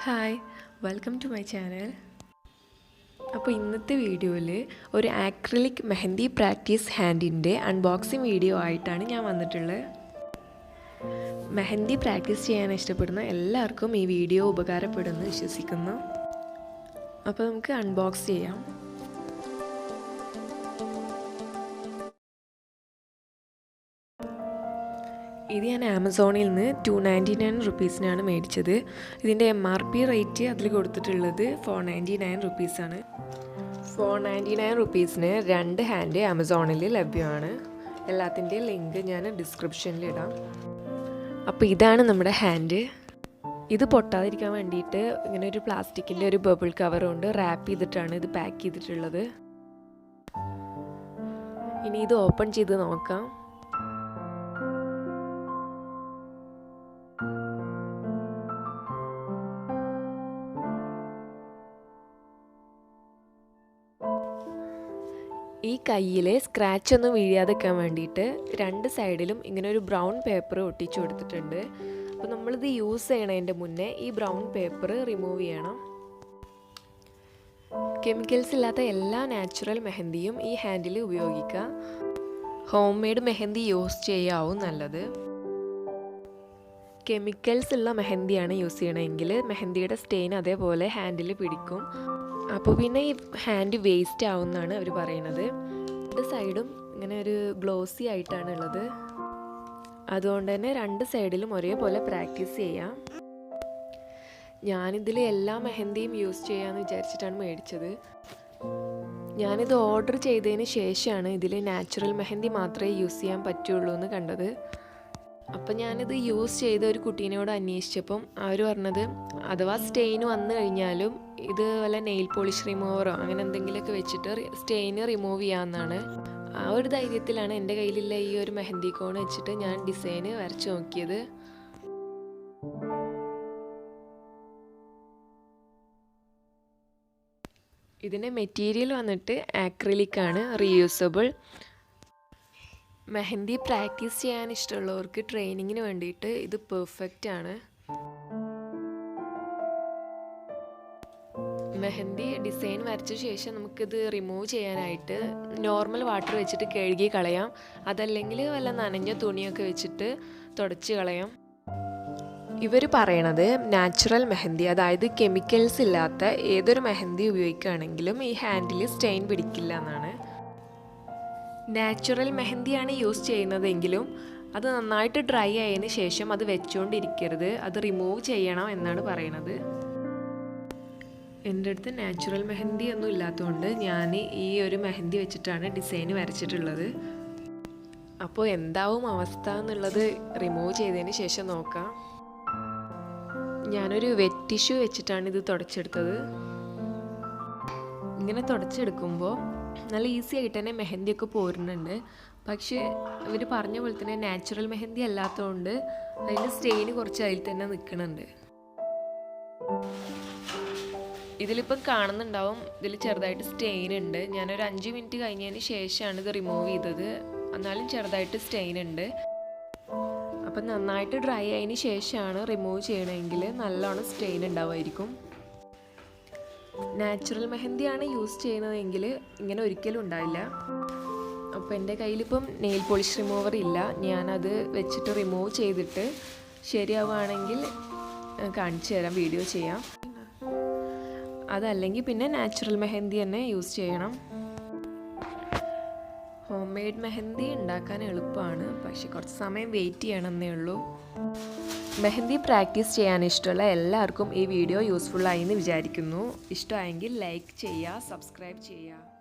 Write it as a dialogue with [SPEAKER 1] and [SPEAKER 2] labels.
[SPEAKER 1] Hi, welcome to my channel. അപ്പോൾ ഇന്നത്തെ വീഡിയോയിൽ ഒരു ആക്രിലിക് മെഹന്തി പ്രാക്ടീസ് ഹാൻഡിൻ്റെ അൺബോക്സിങ് വീഡിയോ ആയിട്ടാണ് ഞാൻ വന്നിട്ടുള്ളത്. മെഹന്തി പ്രാക്ടീസ് ചെയ്യാൻ ഇഷ്ടപ്പെടുന്ന എല്ലാവർക്കും ഈ വീഡിയോ ഉപകാരപ്പെടുമെന്ന് വിശ്വസിക്കുന്നു. അപ്പോൾ നമുക്ക് അൺബോക്സ് ചെയ്യാം. ഇത് ഞാൻ ആമസോണിൽ നിന്ന് 299 റുപ്പീസിനാണ് മേടിച്ചത്. ഇതിൻ്റെ MRP റേറ്റ് അതിൽ കൊടുത്തിട്ടുള്ളത് 499 റുപ്പീസാണ്. 499 റുപ്പീസിന് 2 ഹാൻഡ് ആമസോണിൽ ലഭ്യമാണ്. എല്ലാത്തിൻ്റെയും ലിങ്ക് ഞാൻ ഡിസ്ക്രിപ്ഷനിൽ ഇടാം. അപ്പോൾ ഇതാണ് നമ്മുടെ ഹാൻഡ്. ഇത് പൊട്ടാതിരിക്കാൻ വേണ്ടിയിട്ട് ഇങ്ങനെ ഒരു പ്ലാസ്റ്റിക്കിൻ്റെ ഒരു ബബിൾ കവർ കൊണ്ട് റാപ്പ് ചെയ്തിട്ടാണ് ഇത് പാക്ക് ചെയ്തിട്ടുള്ളത്. ഇനി ഇത് ഓപ്പൺ ചെയ്ത് നോക്കാം. ഈ കയ്യിലെ സ്ക്രാച്ച് ഒന്നും വീഴാതിരിക്കാൻ വേണ്ടിയിട്ട് 2 സൈഡിലും ഇങ്ങനെ ഒരു ബ്രൗൺ പേപ്പർ ഒട്ടിച്ചു കൊടുത്തിട്ടുണ്ട്. അപ്പോൾ നമ്മളിത് യൂസ് ചെയ്യണതിൻ്റെ മുന്നേ ഈ ബ്രൗൺ പേപ്പർ റിമൂവ് ചെയ്യണം. കെമിക്കൽസ് ഇല്ലാത്ത എല്ലാ നാച്ചുറൽ മെഹന്തിയും ഈ ഹാൻഡിൽ ഉപയോഗിക്കുക. ഹോം മെയ്ഡ് മെഹന്തി യൂസ് ചെയ്യാവും നല്ലത്. കെമിക്കൽസ് ഉള്ള മെഹന്തിയാണ് യൂസ് ചെയ്യണമെങ്കിൽ മെഹന്തിയുടെ സ്റ്റെയിൻ അതേപോലെ ഹാൻഡിൽ പിടിക്കും. അപ്പോൾ പിന്നെ ഈ ഹാൻഡ് വേസ്റ്റ് ആവുമെന്നാണ് അവർ പറയുന്നത്. 2 സൈഡും ഇങ്ങനെ ഒരു ഗ്ലോസി ആയിട്ടാണ് ഉള്ളത്. അതുകൊണ്ട് തന്നെ 2 സൈഡിലും ഒരേപോലെ പ്രാക്ടീസ് ചെയ്യാം. ഞാനിതിൽ എല്ലാ മെഹന്തിയും യൂസ് ചെയ്യാമെന്ന് വിചാരിച്ചിട്ടാണ് മേടിച്ചത്. ഞാനിത് ഓർഡർ ചെയ്തതിന് ശേഷമാണ് ഇതിൽ നാച്ചുറൽ മെഹന്തി മാത്രമേ യൂസ് ചെയ്യാൻ പറ്റുള്ളൂ എന്ന് കണ്ടത്. അപ്പം ഞാനിത് യൂസ് ചെയ്ത ഒരു കുട്ടീനോട് അന്വേഷിച്ചപ്പം അവർ പറഞ്ഞത് അഥവാ സ്റ്റെയിൻ വന്നു കഴിഞ്ഞാലും ഇത് വല്ല നെയിൽ പോളിഷ് റിമൂവറോ അങ്ങനെ എന്തെങ്കിലുമൊക്കെ വെച്ചിട്ട് സ്റ്റെയിന് റിമൂവ് ചെയ്യാമെന്നാണ്. ആ ഒരു ധൈര്യത്തിലാണ് എൻ്റെ കയ്യിലുള്ള ഈ ഒരു മെഹന്തി കോൺ വെച്ചിട്ട് ഞാൻ ഡിസൈന് വരച്ച് നോക്കിയത്. ഇതിൻ്റെ മെറ്റീരിയൽ വന്നിട്ട് ആക്രിലിക് ആണ്, റീയൂസബിൾ. മെഹന്തി പ്രാക്ടീസ് ചെയ്യാൻ ഇഷ്ടമുള്ളവർക്ക് ട്രെയിനിങ്ങിന് വേണ്ടിയിട്ട് ഇത് പെർഫെക്റ്റ് ആണ്. മെഹന്തി ഡിസൈൻ വരച്ച ശേഷം നമുക്കിത് റിമൂവ് ചെയ്യാനായിട്ട് നോർമൽ വാട്ടർ വെച്ചിട്ട് കഴുകി കളയാം. അതല്ലെങ്കിൽ വല്ല നനഞ്ഞ തുണിയൊക്കെ വെച്ചിട്ട് തുടച്ച് കളയാം. ഇവർ പറയണത് നാച്ചുറൽ മെഹന്തി, അതായത് കെമിക്കൽസ് ഇല്ലാത്ത ഏതൊരു മെഹന്തി ഉപയോഗിക്കുകയാണെങ്കിലും ഈ ഹാൻഡിൽ സ്റ്റെയിൻ പിടിക്കില്ല എന്നാണ്. നാച്ചുറൽ മെഹന്തിയാണ് യൂസ് ചെയ്യുന്നതെങ്കിലും അത് നന്നായിട്ട് ഡ്രൈ ആയതിനു ശേഷം അത് വെച്ചുകൊണ്ടിരിക്കരുത്, അത് റിമൂവ് ചെയ്യണം എന്നാണ് പറയണത്. എൻ്റെ അടുത്ത് നാച്ചുറൽ മെഹന്തി ഒന്നും ഇല്ലാത്തതുകൊണ്ട് ഞാൻ ഈ ഒരു മെഹന്തി വെച്ചിട്ടാണ് ഡിസൈൻ വരച്ചിട്ടുള്ളത്. അപ്പോൾ എന്താവും അവസ്ഥ എന്നുള്ളത് റിമൂവ് ചെയ്തതിന് ശേഷം നോക്കാം. ഞാനൊരു വെറ്റ് ടിഷ്യൂ വെച്ചിട്ടാണ് ഇത് തുടച്ചെടുത്തത്. ഇങ്ങനെ തുടച്ചെടുക്കുമ്പോൾ നല്ല ഈസി ആയിട്ട് തന്നെ മെഹന്തിയൊക്കെ പോരുന്നുണ്ട്. പക്ഷേ ഇവർ പറഞ്ഞ പോലെ തന്നെ നാച്ചുറൽ മെഹന്തി അല്ലാത്തതുകൊണ്ട് അതിൻ്റെ സ്റ്റെയിന് കുറച്ച് അതിൽ തന്നെ നിൽക്കുന്നുണ്ട്. ഇതിലിപ്പം കാണുന്നുണ്ടാവും, ഇതിൽ ചെറുതായിട്ട് സ്റ്റെയിൻ ഉണ്ട്. ഞാനൊരു 5 മിനിറ്റ് കഴിഞ്ഞതിന് ശേഷമാണ് ഇത് റിമൂവ് ചെയ്തത്. എന്നാലും ചെറുതായിട്ട് സ്റ്റെയിൻ ഉണ്ട്. അപ്പം നന്നായിട്ട് ഡ്രൈ ആയതിന് ശേഷമാണ് റിമൂവ് ചെയ്യണമെങ്കിൽ നല്ലോണം സ്റ്റെയിൻ ഉണ്ടാവുമായിരിക്കും. നാച്ചുറൽ മെഹന്തിയാണ് യൂസ് ചെയ്യുന്നതെങ്കിൽ ഇങ്ങനെ ഒരിക്കലും ഉണ്ടാവില്ല. അപ്പോൾ എൻ്റെ കയ്യിലിപ്പം നെയിൽ പോളിഷ് റിമൂവർ ഇല്ല. ഞാനത് വെച്ചിട്ട് റിമൂവ് ചെയ്തിട്ട് ശരിയാവുകയാണെങ്കിൽ കാണിച്ചു തരാം, വീഡിയോ ചെയ്യാം. അതല്ലെങ്കിൽ പിന്നെ നാച്ചുറൽ മെഹന്തി തന്നെ യൂസ് ചെയ്യണം. ഹോം മെയ്ഡ് മെഹന്തി ഉണ്ടാക്കാൻ എളുപ്പമാണ്, പക്ഷെ കുറച്ച് സമയം വെയിറ്റ് ചെയ്യണമെന്നേ ഉള്ളൂ. മെഹന്തി പ്രാക്ടീസ് ചെയ്യാൻ ഇഷ്ടമുള്ള എല്ലാവർക്കും ഈ വീഡിയോ യൂസ്ഫുൾ ആയി എന്ന് വിചാരിക്കുന്നു. ഇഷ്ടമായെങ്കിൽ ലൈക്ക് ചെയ്യുക, സബ്സ്ക്രൈബ് ചെയ്യുക.